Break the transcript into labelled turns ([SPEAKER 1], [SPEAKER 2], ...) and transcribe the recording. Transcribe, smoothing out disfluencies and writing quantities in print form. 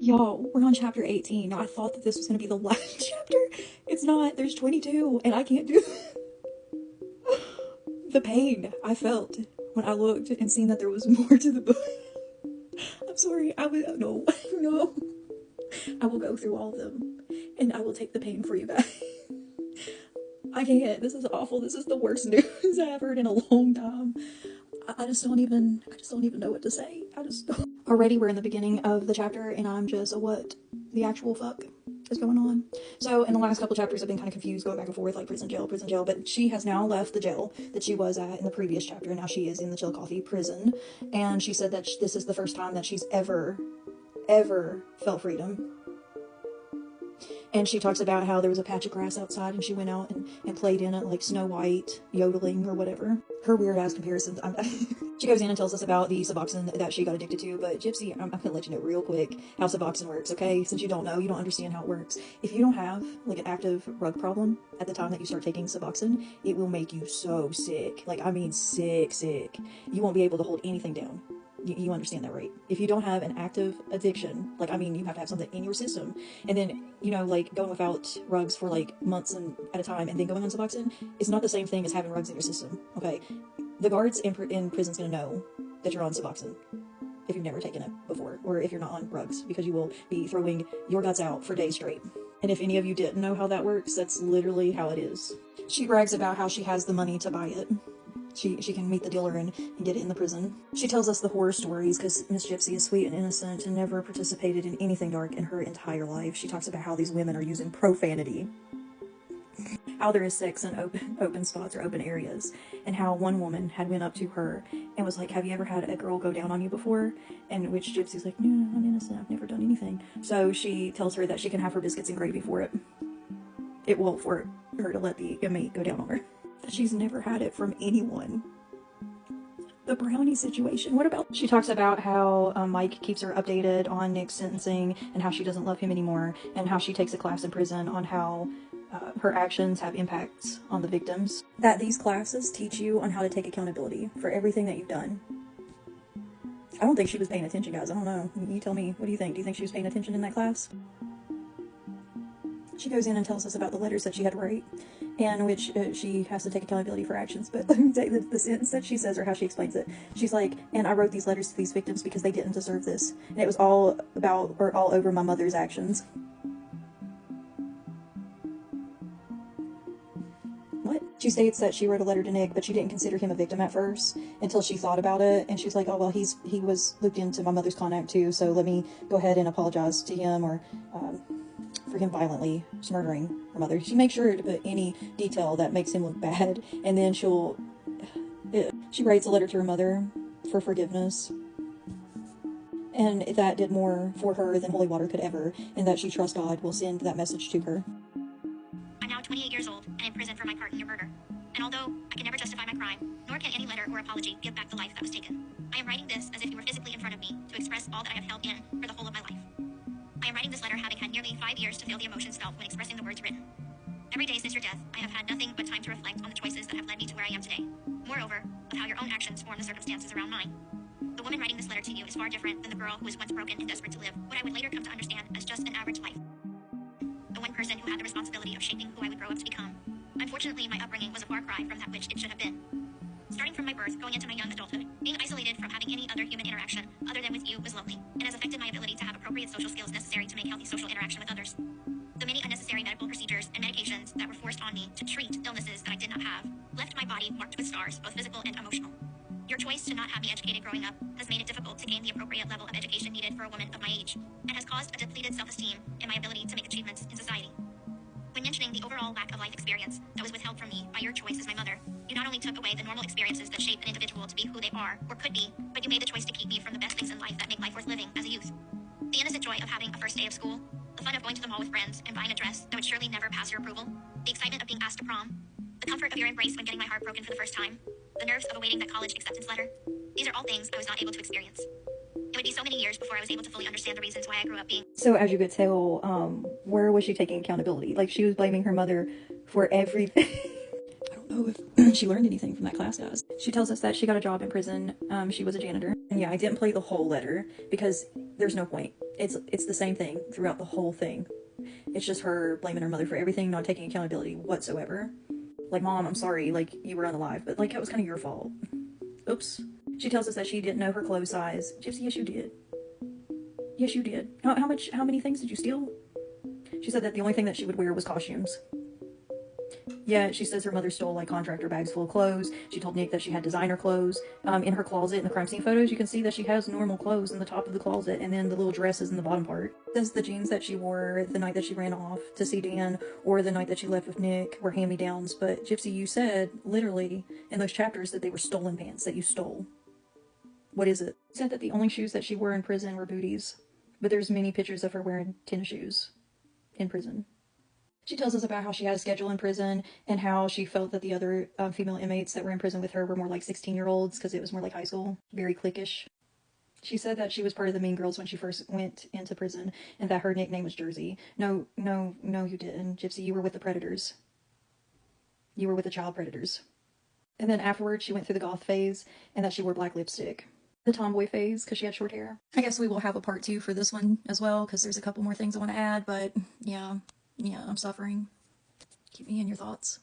[SPEAKER 1] Y'all, we're on chapter 18. Now, I thought that this was going to be the last chapter. It's not. There's 22, and I can't do the pain I felt when I looked and seen that there was more to the book. I'm sorry. No, no. I will go through all of them, and I will take the pain for you guys. I can't. This is awful. This is the worst news I've heard in a long time. I just don't even know what to say. I just don't. Already we're in the beginning of the chapter and I'm just, what the actual fuck is going on? So in the last couple chapters I've been kind of confused, going back and forth, like prison, jail, but she has now left the jail that she was at in the previous chapter, and now she is in the Chillicothe prison, and she said that this is the first time that she's ever felt freedom. And she talks about how there was a patch of grass outside and she went out and played in it like Snow White, yodeling or whatever. Her weird ass comparisons. She goes in and tells us about the Suboxone that she got addicted to. But Gypsy, I'm going to let you know real quick how Suboxone works, okay? Since you don't know, you don't understand how it works. If you don't have like an active rug problem at the time that you start taking Suboxone, it will make you so sick. Like, I mean sick. You won't be able to hold anything down. You understand that, right? If you don't have an active addiction, like, I mean, you have to have something in your system, and then, you know, like, going without rugs for, like, months at a time, and then going on Suboxone, it's not the same thing as having rugs in your system, okay? The guards in prison's gonna know that you're on Suboxone if you've never taken it before, or if you're not on rugs, because you will be throwing your guts out for days straight. And if any of you didn't know how that works, that's literally how it is. She brags about how she has the money to buy it. She can meet the dealer and get it in the prison. She tells us the horror stories because Miss Gypsy is sweet and innocent and never participated in anything dark in her entire life. She talks about how these women are using profanity, how there is sex in open spots or open areas, and how one woman had went up to her and was like, have you ever had a girl go down on you before? And which Gypsy's like, no, I'm innocent, I've never done anything. So she tells her that she can have her biscuits and gravy for it. It will for her to let the inmate go down on her. That she's never had it from anyone. The brownie situation. What about? She talks about how Mike keeps her updated on Nick's sentencing and how she doesn't love him anymore, and how she takes a class in prison on how her actions have impacts on the victims. That these classes teach you on how to take accountability for everything that you've done. I don't think she was paying attention, guys. I don't know. You tell me. What do you think? Do you think she was paying attention in that class? She goes in and tells us about the letters that she had to write, and which she has to take accountability for actions. But let me tell you the sentence that she says, or how she explains it. She's like, and I wrote these letters to these victims because they didn't deserve this. And it was all about, or all over, my mother's actions. What? She states that she wrote a letter to Nick, but she didn't consider him a victim at first until she thought about it. And she's like, oh, well, he was looped into my mother's conduct too, so let me go ahead and apologize to him, or for him violently murdering her mother. She makes sure to put any detail that makes him look bad, and then she writes a letter to her mother for forgiveness, and that did more for her than holy water could ever, and that she trusts God will send that message to her.
[SPEAKER 2] I'm now 28 years old and in prison for my part in your murder, and although I can never justify my crime, nor can any letter or apology give back the life that was taken, I am writing this as if you were physically in front of me to express all that I have held in for the whole of my life. I am writing this letter having had nearly 5 years to feel the emotions felt when expressing the words written. Every day since your death, I have had nothing but time to reflect on the choices that have led me to where I am today. Moreover, of how your own actions form the circumstances around mine. The woman writing this letter to you is far different than the girl who was once broken and desperate to live what I would later come to understand as just an average life. The one person who had the responsibility of shaping who I would grow up to become. Unfortunately, my upbringing was a far cry from that which it should have been. Starting from my birth, going into my young adulthood, being isolated from having any other human interaction other than with you was lonely, and has affected my ability to have appropriate social skills necessary to make healthy social interaction with others. The many unnecessary medical procedures and medications that were forced on me to treat illnesses that I did not have left my body marked with scars, both physical and emotional. Your choice to not have me educated growing up has made it difficult to gain the appropriate level of education needed for a woman of my age, and has caused a depleted self-esteem in my ability to make achievements in society. When mentioning the overall lack of life experience that was withheld from me by your choice as my mother, you not only took away the normal experiences that shape an individual to be who they are, or could be, but you made the choice to keep me from the best things in life that make life worth living as a youth. The innocent joy of having a first day of school, the fun of going to the mall with friends and buying a dress that would surely never pass your approval, the excitement of being asked to prom, the comfort of your embrace when getting my heart broken for the first time, the nerves of awaiting that college acceptance letter. These are all things I was not able to experience. It would be so many years before I was able to fully understand the reasons why I grew up being.
[SPEAKER 1] So as you could tell, where was she taking accountability? Like, she was blaming her mother for everything. I don't know if she learned anything from that class, guys. She tells us that she got a job in prison. She was a janitor. And yeah, I didn't play the whole letter because there's no point. It's the same thing throughout the whole thing. It's just her blaming her mother for everything, not taking accountability whatsoever. Like, Mom, I'm sorry, like, you were unalive, but like, that was kind of your fault. Oops. She tells us that she didn't know her clothes size. Gypsy, yes you did. Yes you did. How many things did you steal? She said that the only thing that she would wear was costumes. Yeah, she says her mother stole like contractor bags full of clothes. She told Nick that she had designer clothes. In her closet, in the crime scene photos, you can see that she has normal clothes in the top of the closet, and then the little dresses in the bottom part. Says the jeans that she wore the night that she ran off to see Dan, or the night that she left with Nick, were hand-me-downs. But Gypsy, you said literally in those chapters that they were stolen pants that you stole. What is it? You said that the only shoes that she wore in prison were booties, but there's many pictures of her wearing tennis shoes in prison. She tells us about how she had a schedule in prison and how she felt that the other female inmates that were in prison with her were more like 16-year-olds because it was more like high school, very cliquish. She said that she was part of the Mean Girls when she first went into prison and that her nickname was Jersey. No, you didn't. Gypsy, you were with the predators. You were with the child predators. And then afterwards, she went through the goth phase and that she wore black lipstick. The tomboy phase because she had short hair. I guess we will have a part 2 for this one as well because there's a couple more things I want to add, but yeah, I'm suffering. Keep me in your thoughts.